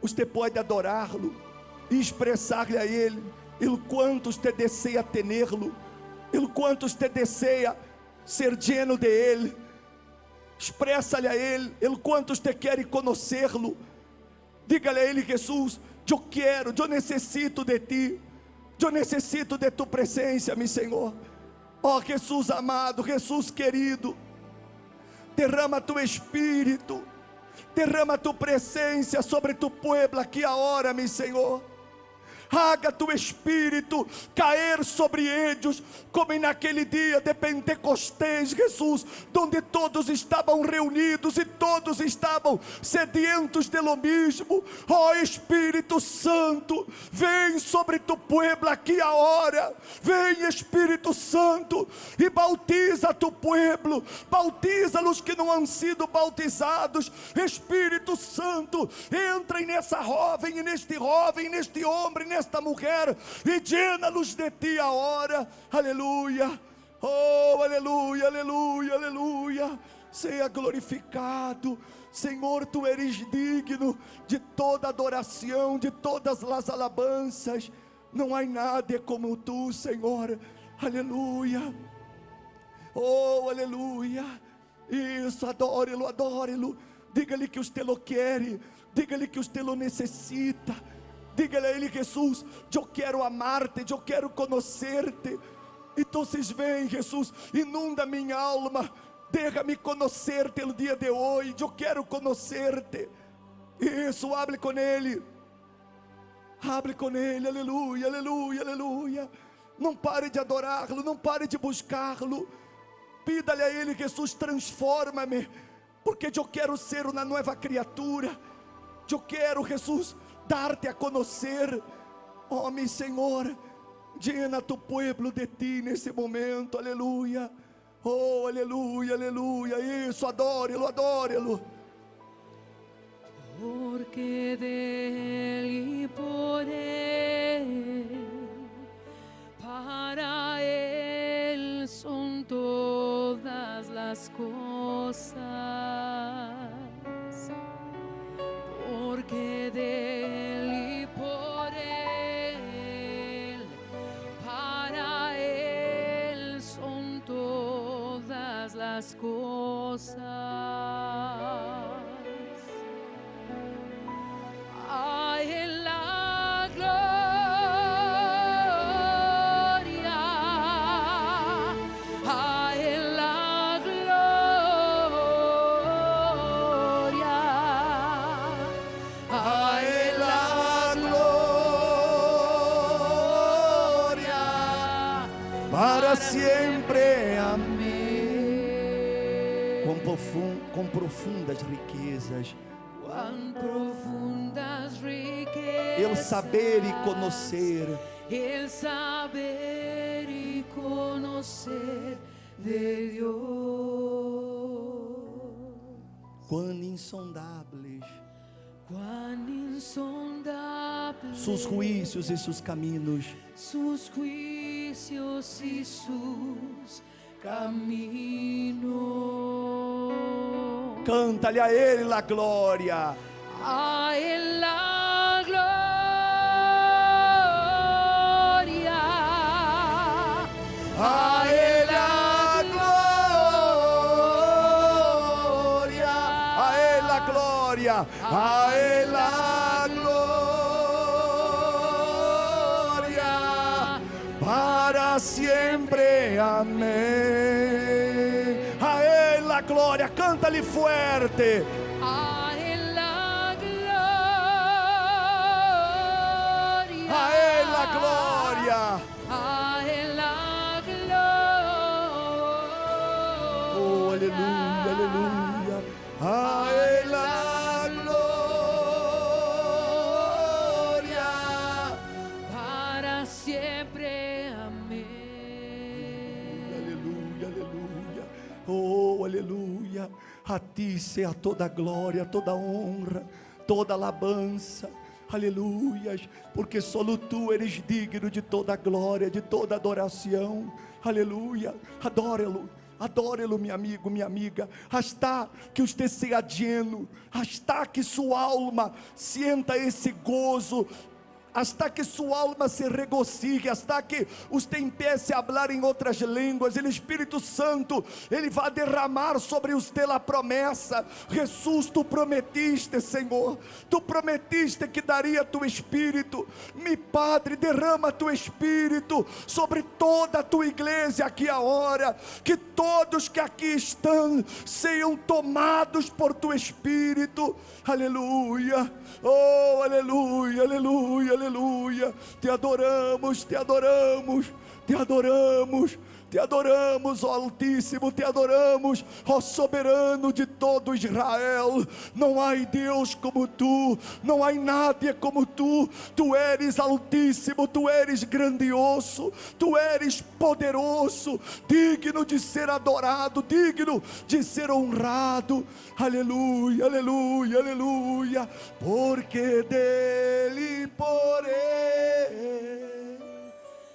você pode adorá-lo e expressar-lhe a Ele o quanto você deseja tê-lo, o quanto você deseja ser lleno de Ele. Expressa-lhe a Ele o quanto você quer conhecê-lo. Diga-lhe a Ele: Jesus, eu quero, eu necessito de Ti, eu necessito de Tu presença, meu Senhor. Oh Jesus amado, Jesus querido, derrama Tu Espírito, derrama Tu presença sobre Tu pueblo aqui agora, meu Senhor. Haga tu Espírito cair sobre eles, como naquele dia de Pentecostés, Jesus, onde todos estavam reunidos e todos estavam sedientos de lo mesmo. Ó Espírito Santo, vem sobre tu pueblo aqui agora. Vem, Espírito Santo, e bautiza tu pueblo, bautiza os que não han sido bautizados. Espírito Santo, entrem nessa jovem, neste homem, nesta mulher, e llena-los de Ti agora. Aleluia, oh aleluia, aleluia, aleluia. Seja glorificado, Senhor. Tu eres digno de toda adoração, de todas as alabanças. Não há nada como Tu, Senhor. Aleluia, oh aleluia. Isso, adore-lo, adore-lo. Diga-lhe que você lo quer, diga-lhe que você lo necessita. Diga-lhe a Ele: Jesus, eu quero amar-te, eu quero conhecer-te. Então vem, Jesus, inunda minha alma, deixa-me conhecer-te no dia de hoje. Eu quero conhecer-te. Isso, hable com Ele, aleluia, aleluia, aleluia. Não pare de adorá-lo, não pare de buscá-lo. Pida-lhe a Ele: Jesus, transforma-me, porque eu quero ser uma nova criatura. Eu quero, Jesus, dar-te a conhecer. Oh meu Senhor, llena tu pueblo de Ti nesse momento, aleluia, oh aleluia, aleluia. Isso, adore-lo, adore-lo. Porque dele, por Él, para Él son todas las cosas. Porque de Él y por Él, para Él son todas las cosas. A Él la gloria, a Él la gloria. A Él la gloria para sempre, amém. Com profundas riquezas, Cuán profundas riquezas, el saber e conhecer el saber y conocer de Dios. Quão insondáveis Cuán insondables sus juicios e sus caminos. sus juicios y sus caminos. Canta-lhe a Ele la glória. A Él la gloria. A Ele a glória. A Ele a glória. A Ele a glória. Para sempre. Amém. A Ele a glória. Canta-lhe fuerte. A Él la gloria. A Ele a glória. A Él la gloria. Oh, aleluia, aleluia. A Ele a glória. Para siempre. Amén. Aleluia, aleluia. Oh, aleluia. A ti seja toda a glória, toda a honra, toda a alabança. Aleluias, porque só tu eres digno de toda a glória, de toda a adoração. Aleluia, adora-lo. Adore-lo, meu amigo, minha amiga, hasta que você seja lleno, hasta que sua alma sienta esse gozo, hasta que sua alma se regocije, hasta que você empiece a falar em outras línguas. O Espírito Santo, Ele vai derramar sobre você a promessa. Jesus, tu prometiste, Senhor, tu prometiste que daria tu Espírito. Mi Padre, derrama tu Espírito sobre toda a tua igreja aqui agora, que todos que aqui estão sejam tomados por tu Espírito. Aleluia, oh, aleluia, aleluia, aleluia. Te adoramos, te adoramos, te adoramos, te adoramos, ó Altíssimo, te adoramos, ó Soberano de todo Israel. Não há Deus como tu, não há nada como tu. Tu eres Altíssimo, tu eres grandioso, tu eres poderoso, digno de ser adorado, digno de ser honrado. Aleluia, aleluia, aleluia. Porque dele, por ele,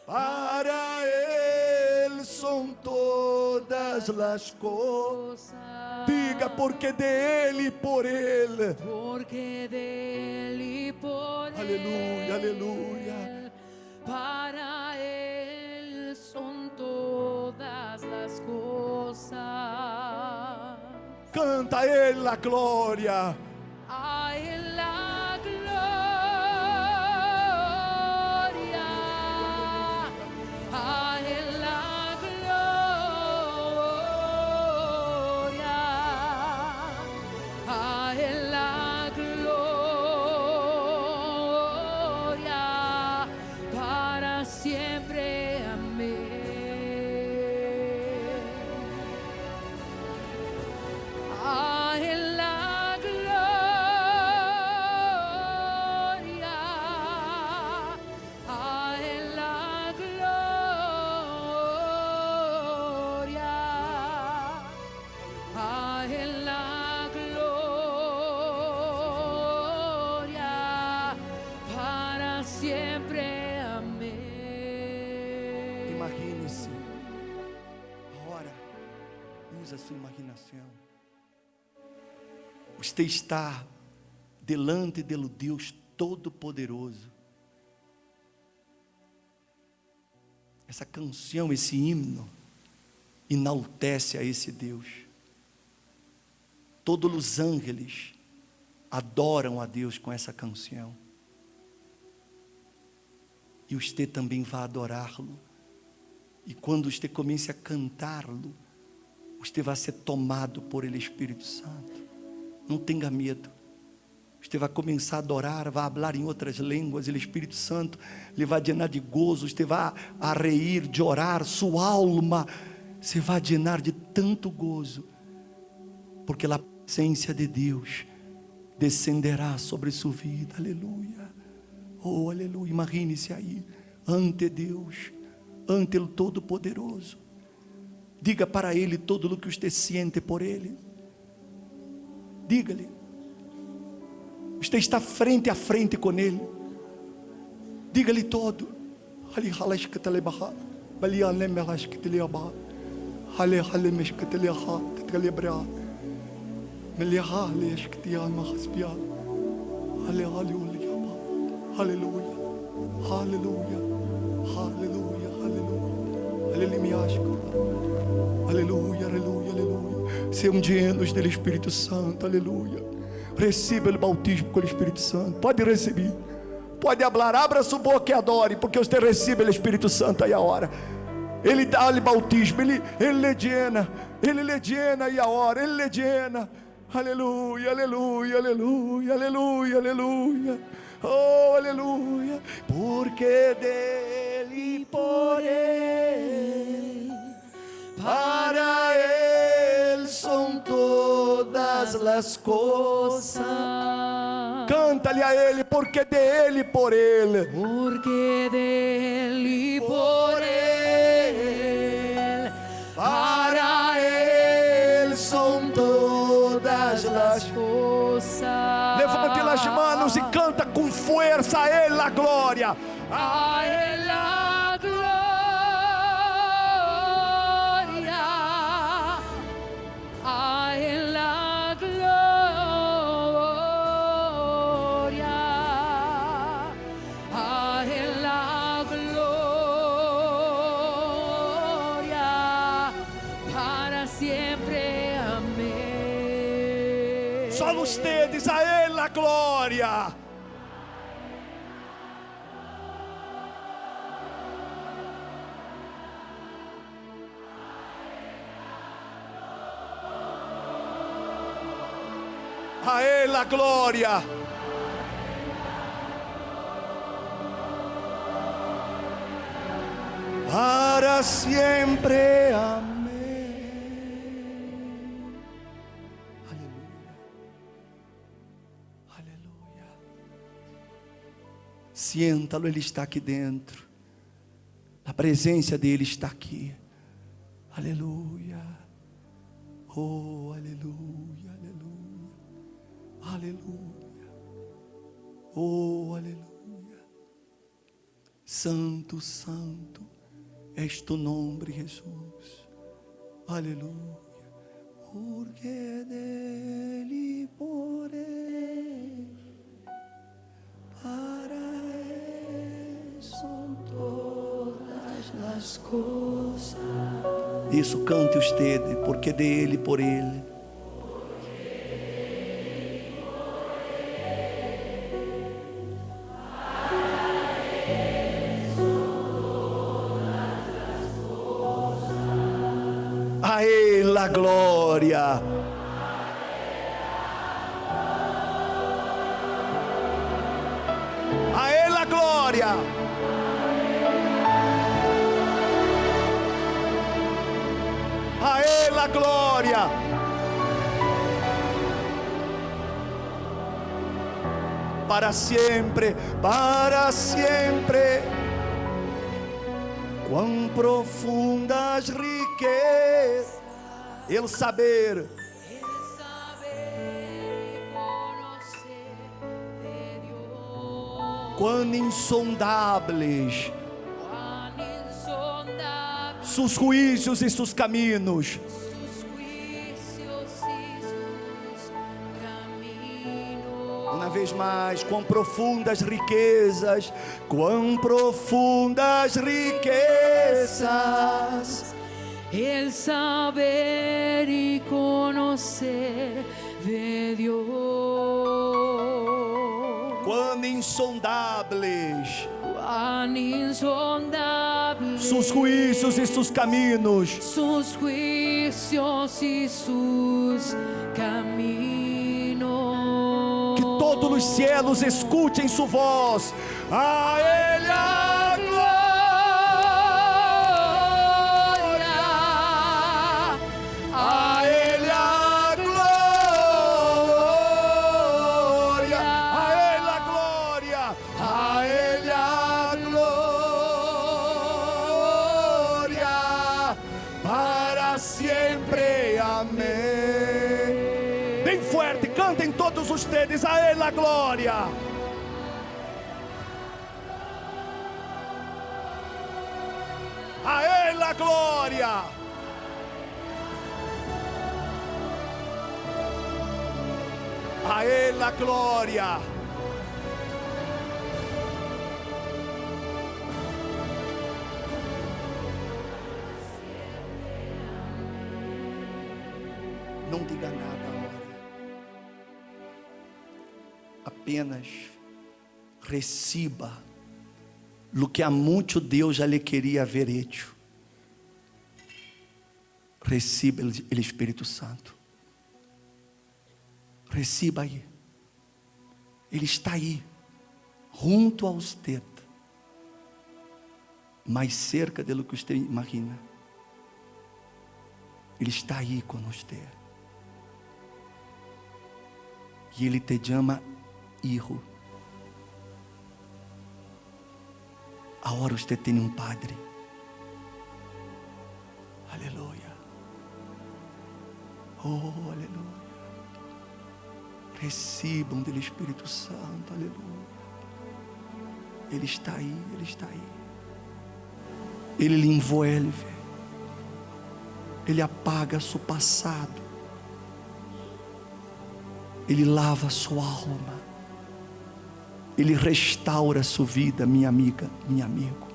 para ele são todas as coisas. Diga, porque dele, por ele. Porque de Él y por Aleluia, Él, aleluia. para Él son todas las cosas. Canta a ele a glória. A Él la gloria. A Él la gloria. A Él la gloria. Para siempre. Amén. A Él la gloria. A Él la gloria. A Él la gloria. Para siempre. Amén. Imagine-se. Agora, usa a sua imaginação. Você está delante do Deus Todo-Poderoso. Essa canção, esse hino, enaltece a esse Deus. Todos os ángeles adoram a Deus com essa canção. E você também vai adorá-lo. E quando você comece a cantá-lo, você vai ser tomado por Ele, Espírito Santo. Não tenha medo. Você vai começar a adorar, vai falar em outras línguas. O Espírito Santo lhe vai llenar de gozo. Você vai a reír, de orar. Sua alma se vai llenar de tanto gozo, porque a presença de Deus descenderá sobre sua vida. Aleluia. Oh, aleluia. Imagine-se aí ante Deus, ante o Todo-Poderoso. Diga para Ele todo o que você sente por Ele. Diga-lhe. Você está frente a frente com Ele. Diga-lhe todo. Aleluia, aleluia, aleluia, aleluia, aleluia, aleluia, aleluia. Se ungindo do Espírito Santo, aleluia. Receba o batismo com o Espírito Santo. Pode receber, pode falar, abra sua boca e adore, porque você recebe o Espírito Santo aí a hora. Ele dá-lhe batismo, ele lhe llena aí a hora, ele lhe llena. Aleluia, aleluia, aleluia, aleluia, aleluia. Oh, aleluia. Porque dele, por ele, para ele são todas as coisas. Canta-lhe a ele, porque dele, por ele. Porque dele, por ele, Para ele são todas as coisas. Levante as mãos e canta com força a Ele a glória. A Él la gloria, a Él la gloria, a Él la gloria, para siempre. Amén. Só ustedes a Ele a glória. A Ele a glória. Para sempre. Amém. Aleluia. Aleluia. Sienta-lo, Ele está aqui dentro. A presença dEle está aqui. Aleluia. Oh, aleluia, aleluia. Aleluia. Oh, aleluia. Santo, santo és tu nome, Jesus. Aleluia. Porque dele, por ele, para ele são todas as coisas. Isso, cante usted, porque dele, por ele. A Ele a glória. A Ele a glória. A Ele a glória. Para sempre, para sempre. Quão profundas riquezas, Ele saber, quão insondáveis sus juízos e sus caminhos. Uma vez mais, quão profundas riquezas, quão profundas riquezas. El saber y conocer de Dios. Quão insondáveis Cuán insondables sus juízos e sus caminhos. sus juicios y sus caminos. Que todos os cielos escutem sua voz. A Ele a glória. A Ele a glória. A Ele a glória. A Ele a glória. ustedes, a Él la gloria. A Él la gloria. A Él la gloria. Não diga nada agora. Apenas receba o que há muito Deus já lhe queria ver hecho. Receba o Espírito Santo. Receba aí. Ele está aí, junto a você, mais cerca do que você imagina. Ele está aí com você. E Ele te chama hijo. Agora você tem um Padre. Aleluia. Oh, aleluia. Recebam do Espírito Santo. Aleluia. Ele está aí, Ele está aí. Ele lhe envolve. Ele apaga seu passado. Ele lava sua alma. Ele restaura sua vida, minha amiga, meu amigo.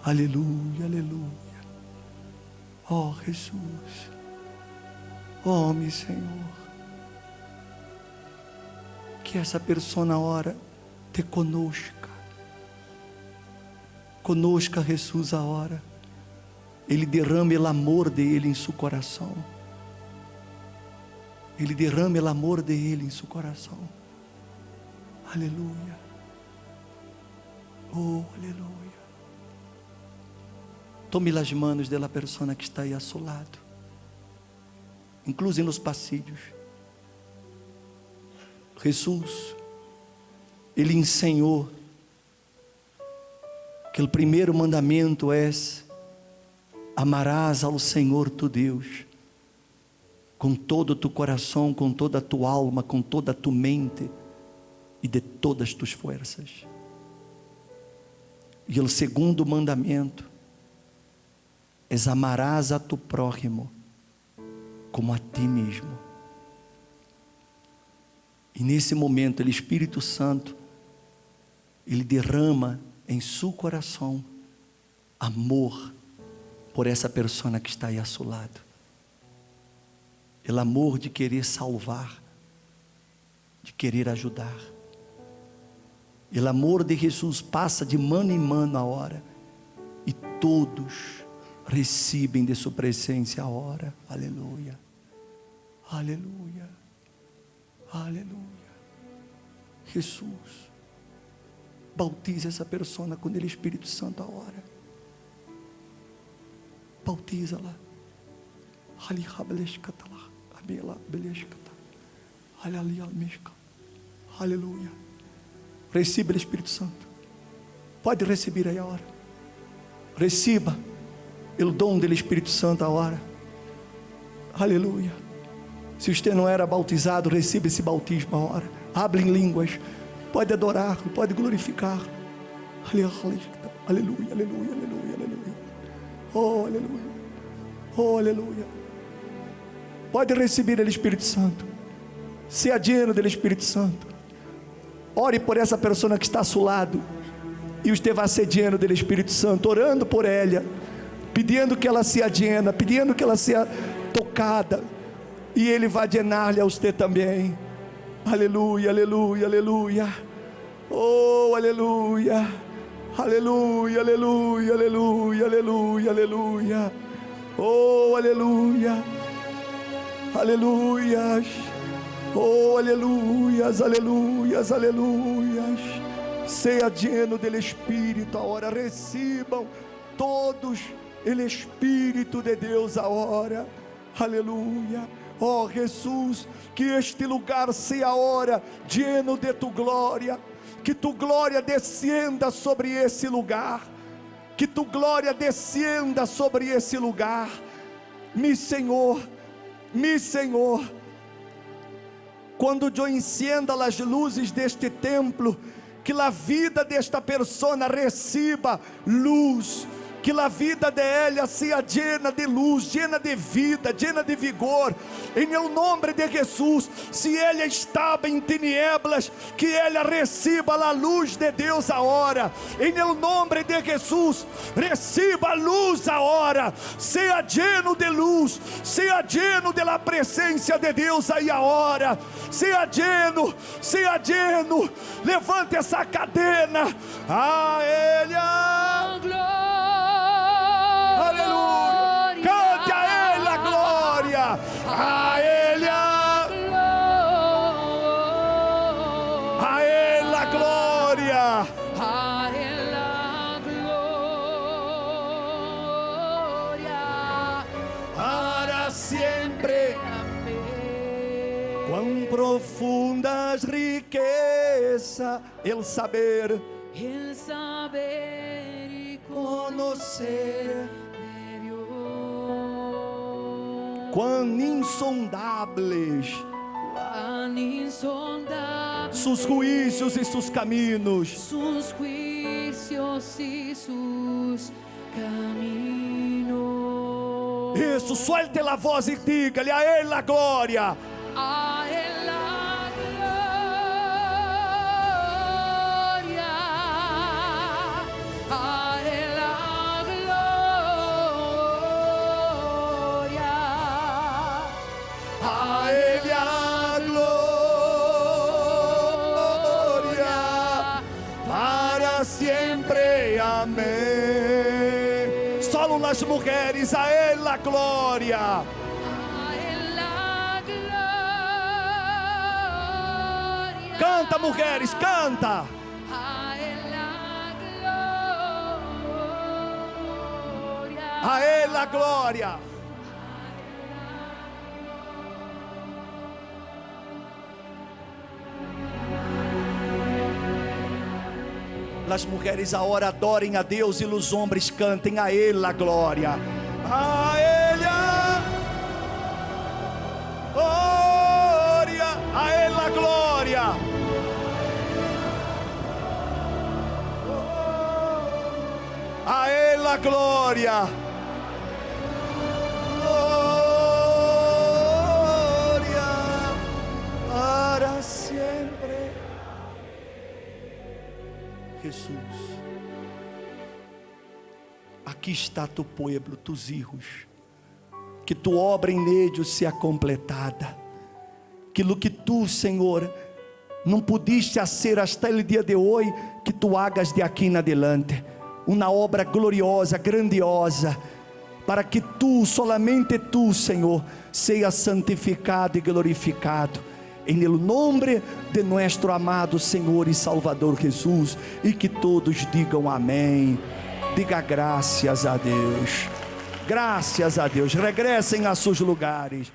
Aleluia, aleluia. Oh, Jesus. Oh, meu Senhor. Que essa pessoa ora te conosca. Conosca Jesus agora. Ele derrama o amor dele em seu coração. Ele derrama o amor dele em seu coração. Aleluia. Oh, aleluia. Tome as manos da pessoa que está aí a seu lado. Inclusive nos passilhos. Jesus, Ele ensinou que o primeiro mandamento é: amarás ao Senhor tu Deus com todo o teu coração, com toda a tua alma, com toda a tua mente e de todas as tuas forças. E o segundo mandamento é: amarás a tu prójimo como a ti mesmo. E nesse momento, o Espírito Santo, Ele derrama em seu coração amor por essa pessoa que está aí ao seu lado. O amor de querer salvar, de querer ajudar. O amor de Jesus passa de mano em mano a hora, e todos recebem de sua presença a hora. Aleluia, aleluia, aleluia. Jesus, bautiza essa pessoa com o Espírito Santo a hora. Bautiza-la. Aleluia. Receba o Espírito Santo. Pode receber aí a hora. Receba o dom do Espírito Santo a hora. Aleluia. Se você não era bautizado, receba esse batismo a hora. Hable em línguas. Pode adorar, pode glorificar. Aleluia, aleluia, aleluia, aleluia. Oh, aleluia. Oh, aleluia. Pode receber o Espírito Santo. Seja lleno do Espírito Santo. Ore por essa pessoa que está ao seu lado, e você vai ser lleno do Espírito Santo, orando por ela, pedindo que ela seja llena, pedindo que ela seja tocada, e Ele vai llenar-lhe a você também. Aleluia, aleluia, aleluia. Oh, aleluia. Aleluia, aleluia, aleluia, aleluia, aleluia. Oh, aleluia. Aleluias. Oh, aleluias, aleluias, aleluias. Seja lleno do Espírito agora. Recebam todos o Espírito de Deus agora. Aleluia. Oh, Jesus, que este lugar seja agora lleno de tu glória. Que tu glória descenda sobre esse lugar. Que tu glória descenda sobre esse lugar. Mi Senhor, quando eu encienda as luzes deste templo, que a vida desta pessoa receba luz, que a vida dela seja llena de luz, llena de vida, llena de vigor, em o nome de Jesus. Se ela estava em tinieblas, que ela receba a luz de Deus agora, em o nome de Jesus. Receba a luz agora, seja lleno de luz, seja lleno da presença de Deus aí agora, seja lleno, levante essa cadena, a Ele. Aleluia, cante a Ele a glória, a Ele a glória, A Él la gloria para sempre. Amén. Quão profundas riqueza el saber El saber y conocer, de Dios. quão insondables Cuán insondables sus juicios e sus caminos. sus juicios y sus caminos. Isso, solte a voz e diga-lhe a Ele a glória. A Él la gloria, a Él la gloria, A Ele a glória, para sempre, amém. Solo as mulheres, a Ele a glória. a Él la gloria. Canta, mulheres, canta. A Él la gloria. A Ele a glória. As mulheres agora adorem a Deus e os homens cantem a Ele a glória. A Ele a glória, a Ele a glória. A Ele a glória. Glória para sempre. Jesus, aqui está tu povo, tus hijos, que tu obra em ellos seja completada, aquilo que tu, Senhor, não pudiste fazer hasta o dia de hoje, que tu hagas de aqui em adelante, uma obra gloriosa, grandiosa, para que tu, solamente tu, Senhor, seja santificado e glorificado, em el nome de nosso amado Senhor e Salvador Jesus, e que todos digam amém. Diga graças a Deus, graças a Deus. Regressem a seus lugares.